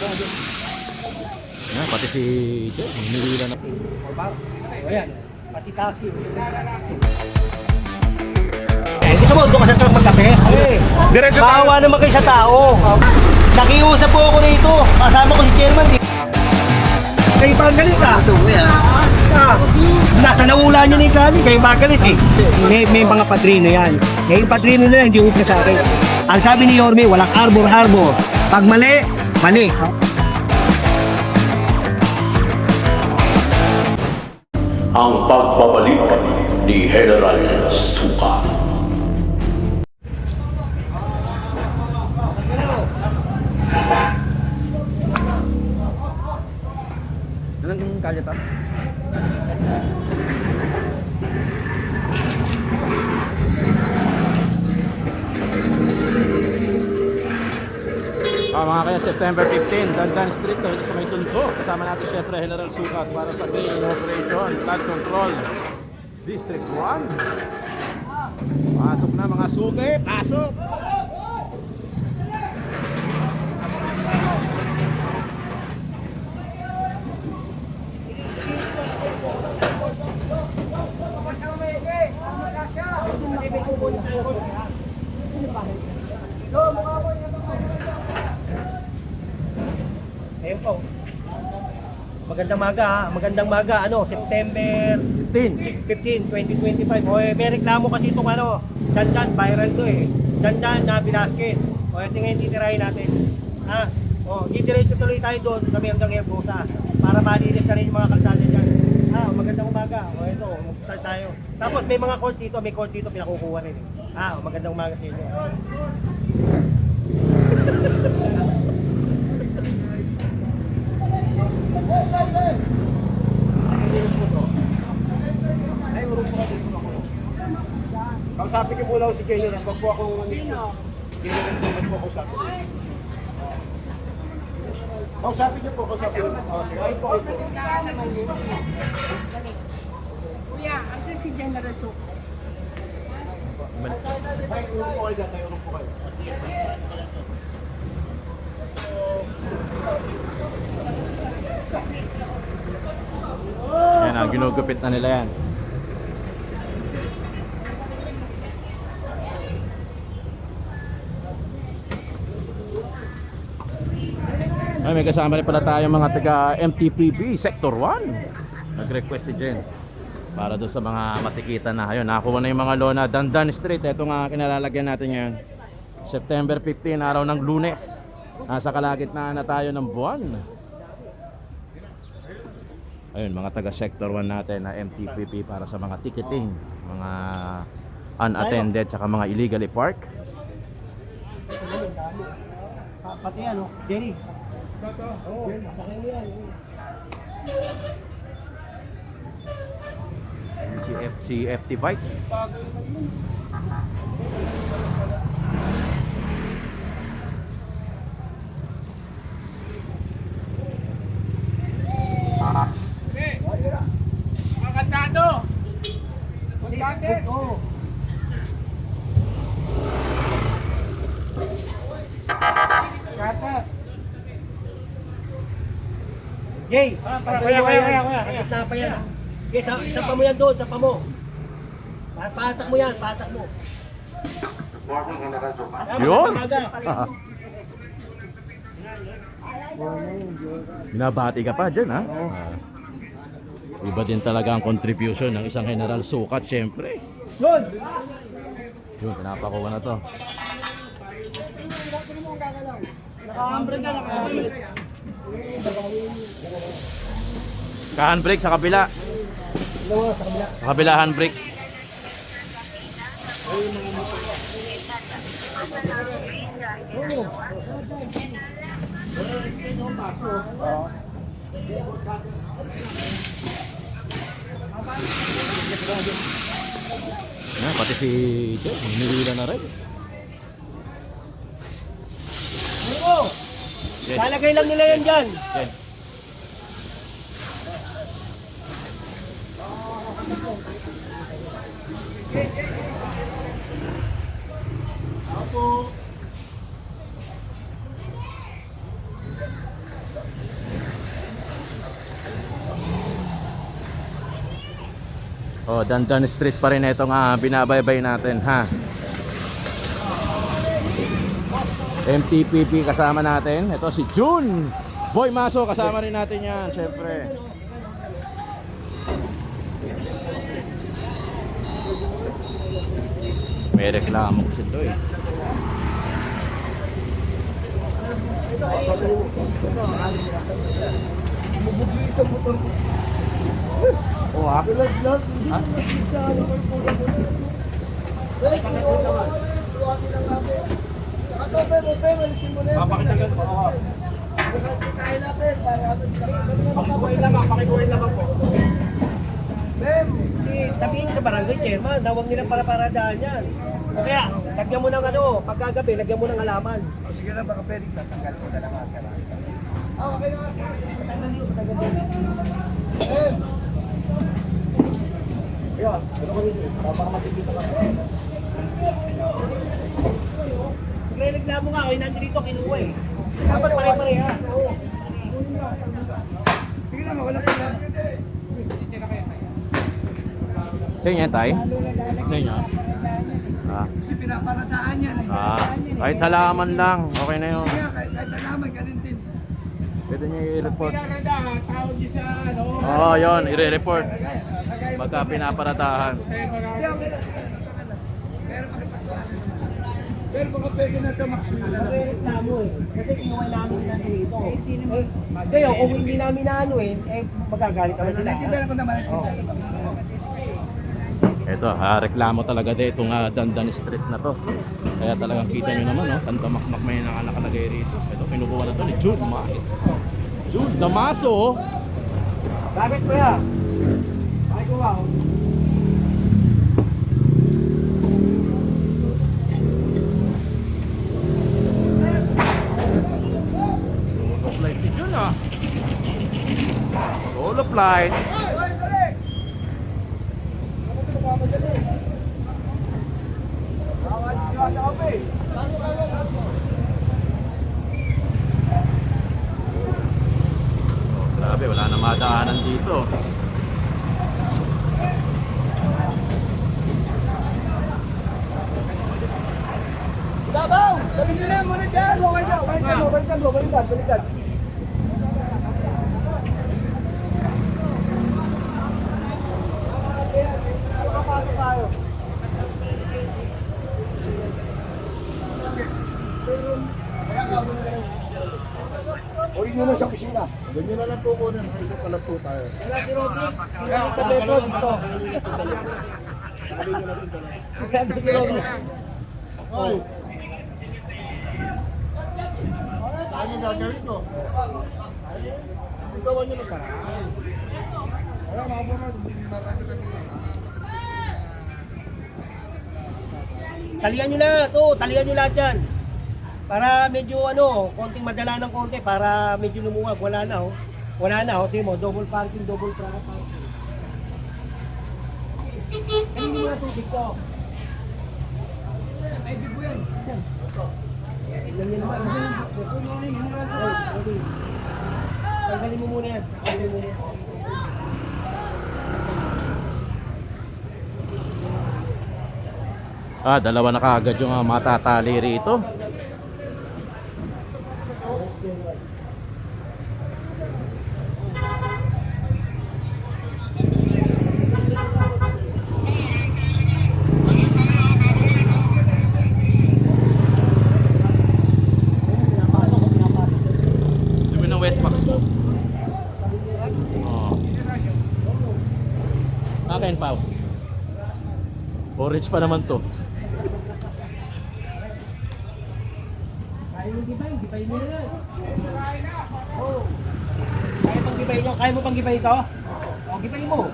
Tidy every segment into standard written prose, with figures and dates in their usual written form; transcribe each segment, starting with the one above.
Yan, pati si Che, hinihila na. Ayan, pati kaki. Gusto mo, doon ka sa truck magkape? Diretso tayo. Maawa naman kayo sa tao. Nakiusap po ako rito. Kasama ko si Chairman. Kayo pa ang galit nasa naula niya ni Kali. Kayo pa ang galit May mga padrino yan. Yung padrino na yan, hindi upna sa akin. Ang sabi ni Yorme, walang arbor-arbor. Pag mali, mali. Ang pagbabalik ni General Suka. Anong kalye to? Mga kaya September 15, Dandan Street sa may Tunto. Kasama natin syempre General Sukat para sa main operation, flood control District 1. Pasok na mga suki, pasok! Ayun po. Magandang maga, September 15, 2025. May reklamo kasi itong Dandan, viral to Dandan na Velasquez. Ito ngayon titirahin natin. Didiretso tuloy tayo doon sa may hanggang Herbosa para malinis na rin yung mga kalsada dyan. Magandang umaga. Ito, mag-start tayo. Tapos may mga court dito, pinakukuha rin. Magandang umaga sa inyo. Kausapin ko muna si Kenyo na pag po ako Sukat po kausapin. Kausapin niyo po, kausapin niyo. Sige, po. Kuya, asa si General Sukat? Ay, urong po kayo dyan, urong po kayo. Yan ginugupit na nila yan. Ay, may kasama rin pala tayong mga taga MTPB Sector 1. Nag-request si Jen para doon sa mga matikitan na. Ayun, nakakuha na yung mga lona. Dandan Street, ito nga kinalalagyan natin ngayon. September 15, araw ng Lunes. Nasa kalagitnaan na tayo ng buwan. Ayun, mga taga Sector 1 natin na MTPP para sa mga ticketing, mga unattended, saka mga illegally park. Pati Jerry. Si FT Bikes. Mga kantado! Kantado! Kata! Jay, kaya. Kita pa yan. Jay, sapa mo yan doon, sapa mo. Patak mo yan, patak mo. Yun! Binabati ka pa dyan, ha? Iba din talaga ang contribution ng isang General Sukat, syempre. Yun! Yun, pinapakuha na to. Naka-handbrake ka, naka-handbrake. Ka-handbrake sa kabila. Sa kabila handbrake. Yan, pati si Che, hinihila na rin. Lalagay lang nila yan dyan. Yan. Oh, Dandan Street pa rin itong binabaybay natin, ha. MTPP kasama natin. Ito si June. Boy Maso kasama rin natin yan, syempre. May reklamo kasi ito eh. Oh, ha? Papakitagal po. Oo. Pakikuhin lang po. Sabihin sa barangay chairman, na huwag nilang para-paradaan yan. O kaya, lagyan mo ng ano, pagkagabi, lagyan mo ng halaman. O sige lang, baka pwedeng tatanggal ko na lang nga sila. Okay na nga, sir. Patanggal yun, patanggal yun. Kaya, ano ko dito? Papakamatikita ka. Nagre-reklamo nga, o nandito kinuha eh. Dapat pare-pareha. Sige lang, wala pa lang. Sa inyo yan, tay? Sa inyo? Kasi pinaparadaan yan eh. Kahit halaman lang, okay na yun. Kaya kahit alaman, ganun din. Pwede nyo i-report. Pinaparadaan, tawag niyo sa ano. Oo, yun, i-report. Pagka pinaparatahan. Pero baka pwede na ito maksunan. Nagre-reklamo eh. Kasi kinuha namin nandito. Kaya kung hindi namin na ano eh, magagalit naman sila. Nakikita ko naman. Ito, reklamo talaga dito itong Dandan Street na to. Kaya talagang kita nyo naman, no? Santa Makmak may nakalagay rito. Ito, pinukuha na to ni Jude Mais. Jude Damaso. Bakit ko ya? Bakit ko ba? Solo flight si Jude, ah. Solo flight. Grabe, wala na madaanan dito. Dabaw! Sabi nyo na muna dyan! Balikan! Uwi nyo na sa kusina. Ganyan na lang po ko na. Ito pala po tayo. Wala si Rodrick. Sa Lebron ito. Wala si Rodrick. Hoy! Ano yung gagawin ko? Ikawan nyo ng paraan. Wala, makaburad. Marami lang yun. Talian nyo na to, talian nyo lahat yan. Para medyo ano, konting madala ng konti para medyo lumuwag. Wala na oh. Wala na oh, tingin mo, double parking, double truck parking. Kanino mo na tubig to? Ay, di po yan. Tignan nyo naman. Tanggalin mo muna yan. Tanggalin mo muna. Dalawa na kaagad yung matatali rito. Dumi ng wet box mo. Akin pa. Orange pa naman to. Kaya mo gibay, gibay mo na yan. Oh. Kaya pang gibay nyo? Kaya mo pang gibay ito? O, gibay mo.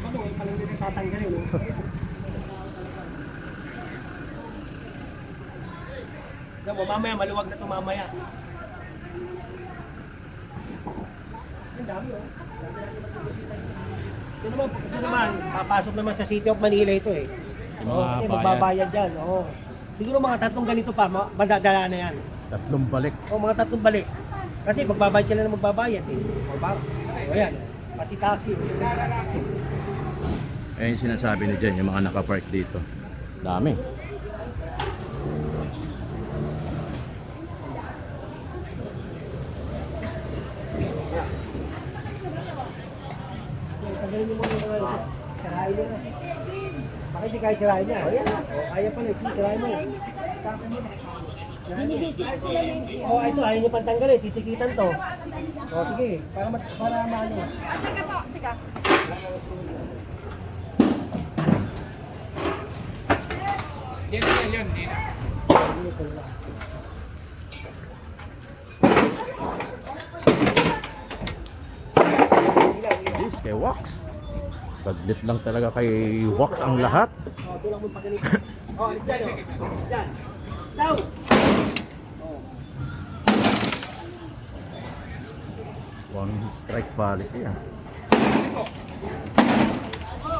Ano, palang nila tatanggalin, no? Yan mo, mamaya, maluwag na ito mamaya. Ang dami oh. ito naman, papasok naman sa City of Manila ito eh. Yung mga Okay, bayan. magbabayad dyan. Oo. Siguro mga 3 ganito pa, madadala na yan. 3 balik. O mga 3 balik. Kasi magbabayad sila na magbabayad eh. O yan, pati taxi. Ayun yung sinasabi ni Jen, yung mga nakapark dito. Dami. Tagalin mo muna yung mga sirahin nyo na. Bakit di kaya sirahin niya? O yan, kaya pala, sirahin mo. Oh, ito, ayaw nyo pang tanggalin, titikitan to. O, sige, para maano. Teka po, teka. Yan. This kay Wax. Saglit lang talaga kay Wax ang lahat. O, tulak mo pa ganito. O, dyan o. Dyan. Down! One strike policy ah.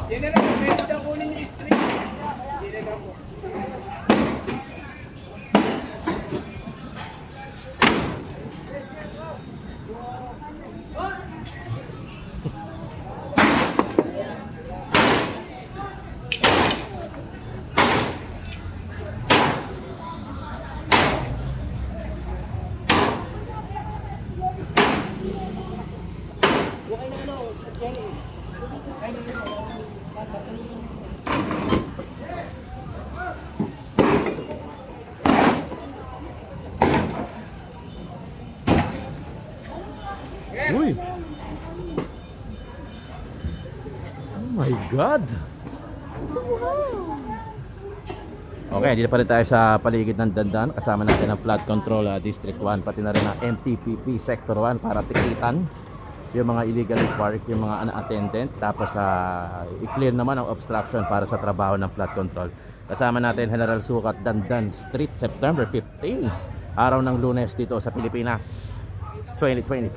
Yan na lang, pwede daw kunin yung screen. Yan na lang po. Yung kay na ano, Jenny. Kaya na ano. Uy! Oh my God! Okay, dito pa rin tayo sa paligid ng Dandan. Kasama natin ang Flood Control District 1, pati na rin ang MTPP Sector 1 para tikitan yung mga illegal park, yung mga unattended. Tapos i-clear naman ang obstruction para sa trabaho ng flood control. Kasama natin General Sukat, Dandan Street, September 15. Araw ng Lunes dito sa Pilipinas 2025.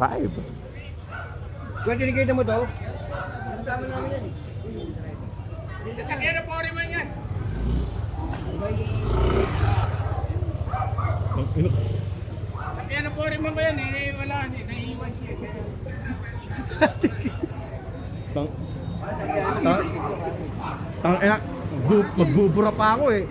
Pwede ligay mo daw. Kasama namin yan eh. Sasakyan na po rin man yan. Sasakyan na po rin man ba yan eh. Wala, naiiwan siya. Tang ina, magbubura pa ako eh.